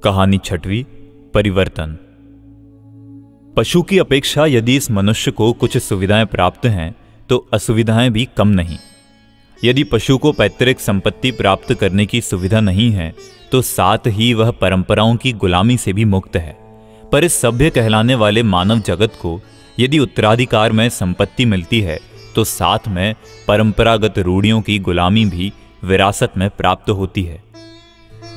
कहानी छठवीं, परिवर्तन। पशु की अपेक्षा यदि इस मनुष्य को कुछ सुविधाएं प्राप्त हैं तो असुविधाएं भी कम नहीं। यदि पशु को पैतृक संपत्ति प्राप्त करने की सुविधा नहीं है तो साथ ही वह परंपराओं की गुलामी से भी मुक्त है। पर इस सभ्य कहलाने वाले मानव जगत को यदि उत्तराधिकार में संपत्ति मिलती है तो साथ में परंपरागत रूढ़ियों की गुलामी भी विरासत में प्राप्त होती है।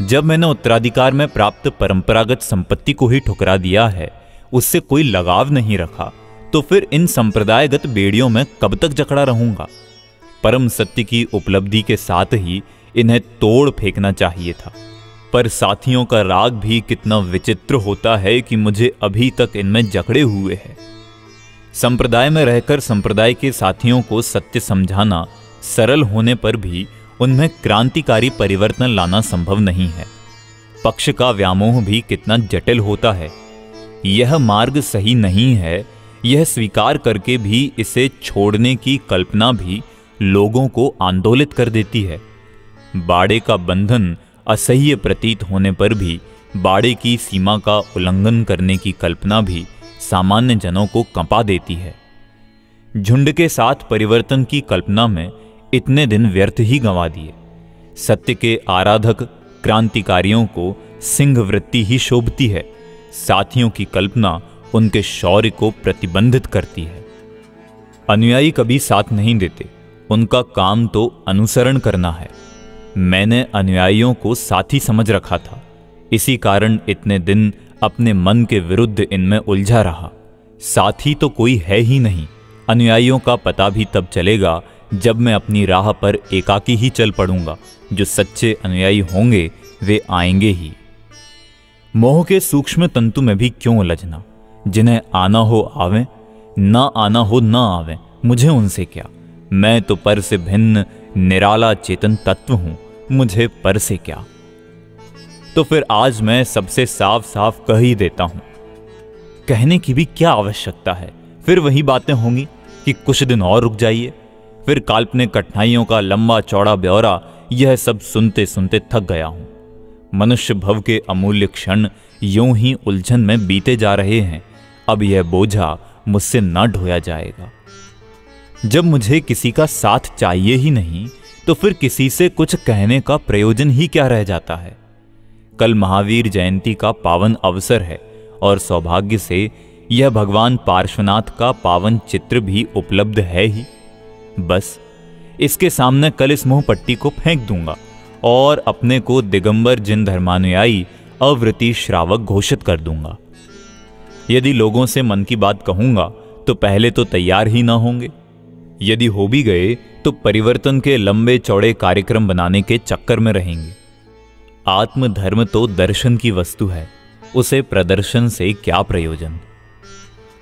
जब मैंने उत्तराधिकार में प्राप्त परंपरागत संपत्ति को ही ठुकरा दिया है, उससे कोई लगाव नहीं रखा, तो फिर इन संप्रदायगत बेड़ियों में कब तक जकड़ा रहूंगा। परम सत्य की उपलब्धि के साथ ही इन्हें तोड़ फेंकना चाहिए था। पर साथियों का राग भी कितना विचित्र होता है कि मुझे अभी तक इनमें जकड़े हुए है। संप्रदाय में रहकर संप्रदाय के साथियों को सत्य समझाना सरल होने पर भी उनमें क्रांतिकारी परिवर्तन लाना संभव नहीं है। पक्ष का व्यामोह भी कितना जटिल होता है। यह मार्ग सही नहीं है, यह स्वीकार करके भी इसे छोड़ने की कल्पना भी लोगों को आंदोलित कर देती है। बाड़े का बंधन असह्य प्रतीत होने पर भी बाड़े की सीमा का उल्लंघन करने की कल्पना भी सामान्य जनों को कंपा देती है। झुंड के साथ परिवर्तन की कल्पना में इतने दिन व्यर्थ ही गंवा दिए। सत्य के आराधक क्रांतिकारियों को सिंह वृत्ति ही शोभती है। साथियों की कल्पना उनके शौर्य को प्रतिबंधित करती है। अनुयायी कभी साथ नहीं देते, उनका काम तो अनुसरण करना है। मैंने अनुयायियों को साथी समझ रखा था, इसी कारण इतने दिन अपने मन के विरुद्ध इनमें उलझा रहा। साथी तो कोई है ही नहीं। अनुयायियों का पता भी तब चलेगा जब मैं अपनी राह पर एकाकी ही चल पड़ूंगा। जो सच्चे अनुयायी होंगे वे आएंगे ही। मोह के सूक्ष्म तंतु में भी क्यों उलझना। जिन्हें आना हो आवे, ना आना हो ना आवे, मुझे उनसे क्या। मैं तो पर से भिन्न निराला चेतन तत्व हूं, मुझे पर से क्या। तो फिर आज मैं सबसे साफ साफ कह ही देता हूं। कहने की भी क्या आवश्यकता है। फिर वही बातें होंगी कि कुछ दिन और रुक जाइए। फिर काल्पनिक कठिनाइयों का लंबा चौड़ा ब्यौरा, यह सब सुनते सुनते थक गया हूं। मनुष्य भव के अमूल्य क्षण यूं ही उलझन में बीते जा रहे हैं। अब यह बोझा मुझसे न ढोया जाएगा। जब मुझे किसी का साथ चाहिए ही नहीं तो फिर किसी से कुछ कहने का प्रयोजन ही क्या रह जाता है। कल महावीर जयंती का पावन अवसर है और सौभाग्य से यह भगवान पार्श्वनाथ का पावन चित्र भी उपलब्ध है ही। बस इसके सामने कल इस मुंह पट्टी को फेंक दूंगा और अपने को दिगंबर जिन धर्मानुयायी अवृति श्रावक घोषित कर दूंगा। यदि लोगों से मन की बात कहूंगा तो पहले तो तैयार ही ना होंगे। यदि हो भी गए तो परिवर्तन के लंबे चौड़े कार्यक्रम बनाने के चक्कर में रहेंगे। आत्मधर्म तो दर्शन की वस्तु है, उसे प्रदर्शन से क्या प्रयोजन।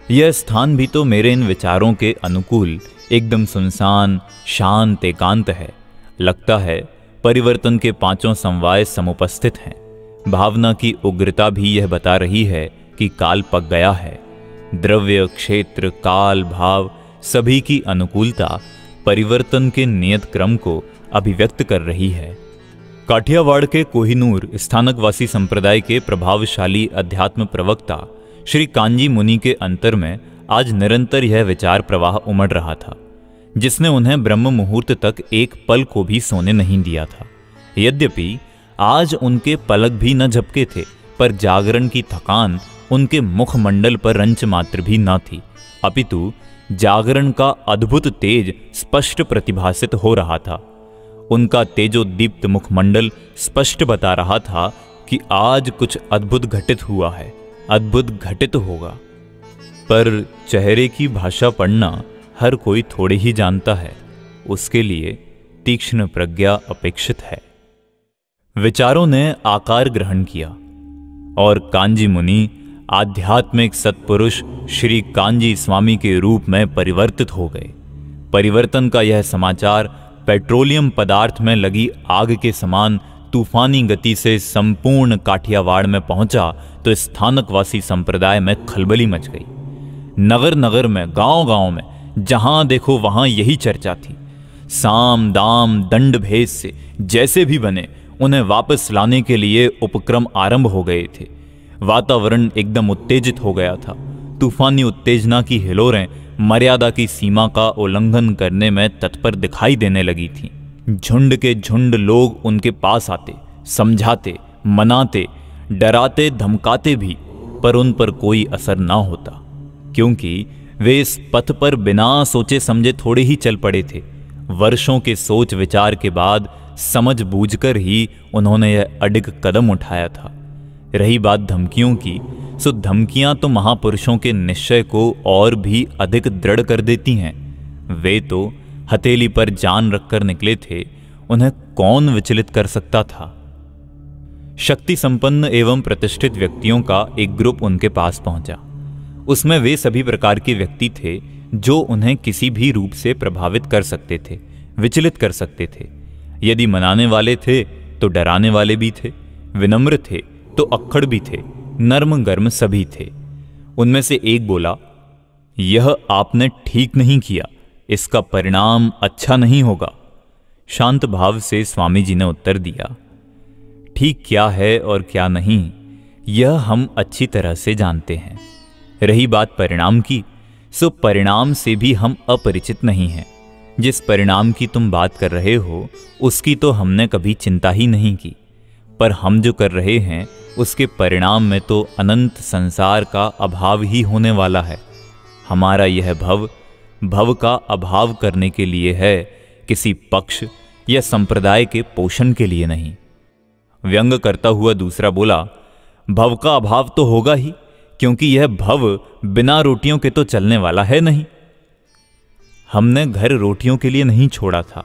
यह स्थान भी तो मेरे इन विचारों के अनुकूल एकदम सुनसान शांत एकांत है। लगता है परिवर्तन के पांचों समवाय समुपस्थित हैं। भावना की उग्रता भी यह बता रही है कि काल पक गया है। द्रव्य, क्षेत्र, काल, भाव सभी की अनुकूलता परिवर्तन के नियत क्रम को अभिव्यक्त कर रही है। काठियावाड़ के कोहिनूर स्थानकवासी संप्रदाय के प्रभावशाली अध्यात्म प्रवक्ता श्री कांजी मुनि के अंतर में आज निरंतर यह विचार प्रवाह उमड़ रहा था, जिसने उन्हें ब्रह्म मुहूर्त तक एक पल को भी सोने नहीं दिया था। यद्यपि आज उनके पलक भी न झपके थे, पर जागरण की थकान उनके मुखमंडल पर रंच मात्र भी न थी, अपितु जागरण का अद्भुत तेज स्पष्ट प्रतिभासित हो रहा था। उनका तेजोदीप्त मुखमंडल स्पष्ट बता रहा था कि आज कुछ अद्भुत घटित हुआ है, अद्भुत घटित होगा। पर चेहरे की भाषा पढ़ना हर कोई थोड़े ही जानता है, उसके लिए तीक्ष्ण प्रज्ञा अपेक्षित है। विचारों ने आकार ग्रहण किया और कांजी मुनि आध्यात्मिक सत्पुरुष श्री कांजी स्वामी के रूप में परिवर्तित हो गए। परिवर्तन का यह समाचार पेट्रोलियम पदार्थ में लगी आग के समान तूफानी गति से संपूर्ण काठियावाड़ में पहुंचा तो स्थानकवासी संप्रदाय में खलबली मच गई। नगर नगर में, गांव गांव में जहां देखो वहां यही चर्चा थी। साम दाम दंड भेद से जैसे भी बने उन्हें वापस लाने के लिए उपक्रम आरंभ हो गए थे। वातावरण एकदम उत्तेजित हो गया था। तूफानी उत्तेजना की हिलोरें मर्यादा की सीमा का उल्लंघन करने में तत्पर दिखाई देने लगी थीं। झुंड के झुंड लोग उनके पास आते, समझाते, मनाते, डराते, धमकाते भी, पर उन पर कोई असर ना होता, क्योंकि वे इस पथ पर बिना सोचे समझे थोड़े ही चल पड़े थे। वर्षों के सोच विचार के बाद समझ बूझकर ही उन्होंने यह अडिग कदम उठाया था। रही बात धमकियों की, सो धमकियां तो महापुरुषों के निश्चय को और भी अधिक दृढ़ कर देती हैं। वे तो हथेली पर जान रखकर निकले थे, उन्हें कौन विचलित कर सकता था। शक्ति संपन्न एवं प्रतिष्ठित व्यक्तियों का एक ग्रुप उनके पास पहुंचा। उसमें वे सभी प्रकार के व्यक्ति थे जो उन्हें किसी भी रूप से प्रभावित कर सकते थे, विचलित कर सकते थे। यदि मनाने वाले थे तो डराने वाले भी थे, विनम्र थे तो अक्खड़ भी थे, नर्म गर्म सभी थे। उनमें से एक बोला, यह आपने ठीक नहीं किया, इसका परिणाम अच्छा नहीं होगा। शांत भाव से स्वामी जी ने उत्तर दिया, ठीक क्या है और क्या नहीं, यह हम अच्छी तरह से जानते हैं। रही बात परिणाम की, सो परिणाम से भी हम अपरिचित नहीं हैं। जिस परिणाम की तुम बात कर रहे हो, उसकी तो हमने कभी चिंता ही नहीं की, पर हम जो कर रहे हैं उसके परिणाम में तो अनंत संसार का अभाव ही होने वाला है। हमारा यह भव का अभाव करने के लिए है, किसी पक्ष या संप्रदाय के पोषण के लिए नहीं। व्यंग करता हुआ दूसरा बोला, भव का अभाव तो होगा ही, क्योंकि यह भव बिना रोटियों के तो चलने वाला है नहीं। हमने घर रोटियों के लिए नहीं छोड़ा था।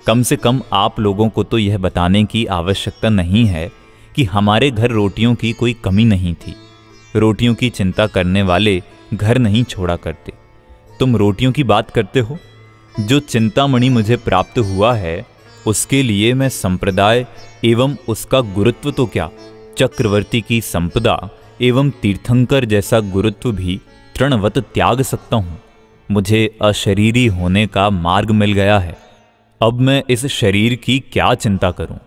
कम से कम आप लोगों को तो यह बताने की आवश्यकता नहीं है कि हमारे घर रोटियों की कोई कमी नहीं थी। रोटियों की चिंता करने वाले घर नहीं छोड़ा करते। तुम रोटियों की बात करते हो। जो चिंतामणि मुझे प्राप्त हुआ है, उसके लिए मैं संप्रदाय एवं उसका गुरुत्व तो क्या, चक्रवर्ती की संपदा एवं तीर्थंकर जैसा गुरुत्व भी तृणवत त्याग सकता हूं। मुझे अशरीरी होने का मार्ग मिल गया है। अब मैं इस शरीर की क्या चिंता करूं।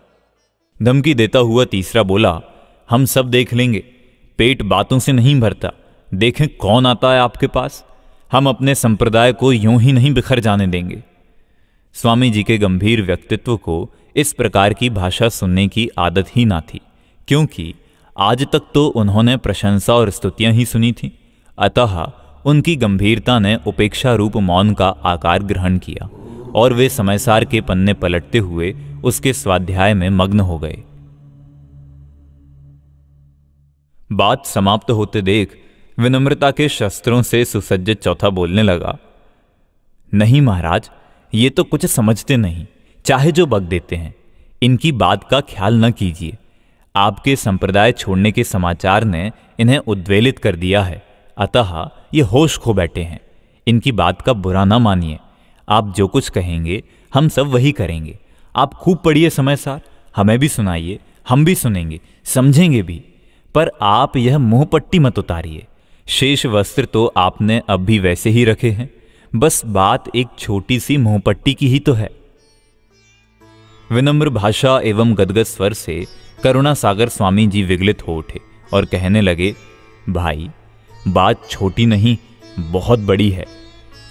धमकी देता हुआ तीसरा बोला, हम सब देख लेंगे, पेट बातों से नहीं भरता। देखें कौन आता है आपके पास। हम अपने संप्रदाय को यूं ही नहीं बिखर जाने देंगे। स्वामी जी के गंभीर व्यक्तित्व को इस प्रकार की भाषा सुनने की आदत ही ना थी, क्योंकि आज तक तो उन्होंने प्रशंसा और स्तुतियां ही सुनी थी। अतः उनकी गंभीरता ने उपेक्षा रूप मौन का आकार ग्रहण किया और वे समयसार के पन्ने पलटते हुए उसके स्वाध्याय में मग्न हो गए। बात समाप्त होते देख विनम्रता के शस्त्रों से सुसज्जित चौथा बोलने लगा, नहीं महाराज, ये तो कुछ समझते नहीं, चाहे जो बक देते हैं। इनकी बात का ख्याल न कीजिए। आपके संप्रदाय छोड़ने के समाचार ने इन्हें उद्वेलित कर दिया है, अतः ये होश खो बैठे हैं। इनकी बात का बुरा ना मानिए। आप जो कुछ कहेंगे हम सब वही करेंगे। आप खूब पढ़िए समयसार, हमें भी सुनाइए, हम भी सुनेंगे, समझेंगे भी। पर आप यह मुंह पट्टी मत उतारिए। शेष वस्त्र तो आपने अब भी वैसे ही रखे हैं, बस बात एक छोटी सी मुंह पट्टी की ही तो है। विनम्र भाषा एवं गदगद स्वर से करुणा सागर स्वामी जी विगलित हो उठे और कहने लगे, भाई बात छोटी नहीं, बहुत बड़ी है।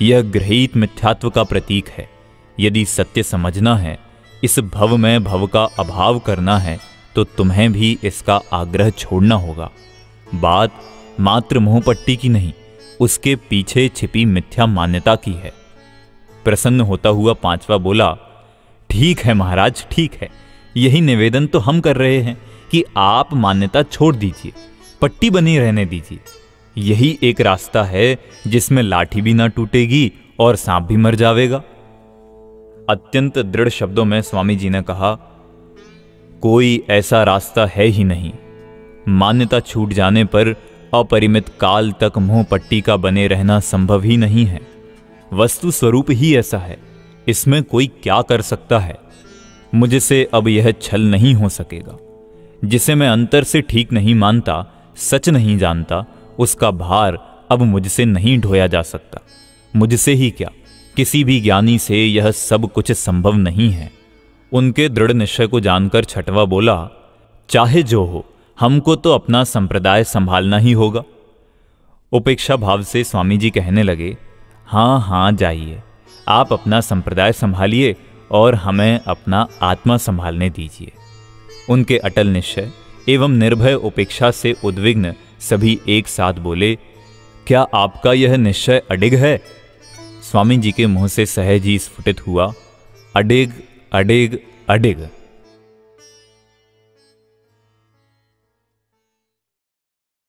यह गृहीत मिथ्यात्व का प्रतीक है। यदि सत्य समझना है, इस भव में भव का अभाव करना है, तो तुम्हें भी इसका आग्रह छोड़ना होगा। बात मात्र मुंह पट्टी की नहीं, उसके पीछे छिपी मिथ्या मान्यता की है। प्रसन्न होता हुआ पांचवा बोला, ठीक है महाराज, ठीक है। यही निवेदन तो हम कर रहे हैं कि आप मान्यता छोड़ दीजिए, पट्टी बनी रहने दीजिए। यही एक रास्ता है जिसमें लाठी भी ना टूटेगी और सांप भी मर जाएगा। अत्यंत दृढ़ शब्दों में स्वामी जी ने कहा, कोई ऐसा रास्ता है ही नहीं। मान्यता छूट जाने पर अपरिमित काल तक मुंह पट्टी का बने रहना संभव ही नहीं है। वस्तु स्वरूप ही ऐसा है, इसमें कोई क्या कर सकता है। मुझसे अब यह छल नहीं हो सकेगा। जिसे मैं अंतर से ठीक नहीं मानता, सच नहीं जानता, उसका भार अब मुझसे नहीं ढोया जा सकता। मुझसे ही क्या, किसी भी ज्ञानी से यह सब कुछ संभव नहीं है। उनके दृढ़ निश्चय को जानकर छठवा बोला, चाहे जो हो, हमको तो अपना संप्रदाय संभालना ही होगा। उपेक्षा भाव से स्वामी जी कहने लगे, हाँ हाँ जाइए, आप अपना संप्रदाय संभालिए और हमें अपना आत्मा संभालने दीजिए। उनके अटल निश्चय एवं निर्भय उपेक्षा से उद्विग्न सभी एक साथ बोले, क्या आपका यह निश्चय अडिग है? स्वामी जी के मुंह से सहज ही स्फुटित हुआ, अडिग अडिग अडिग।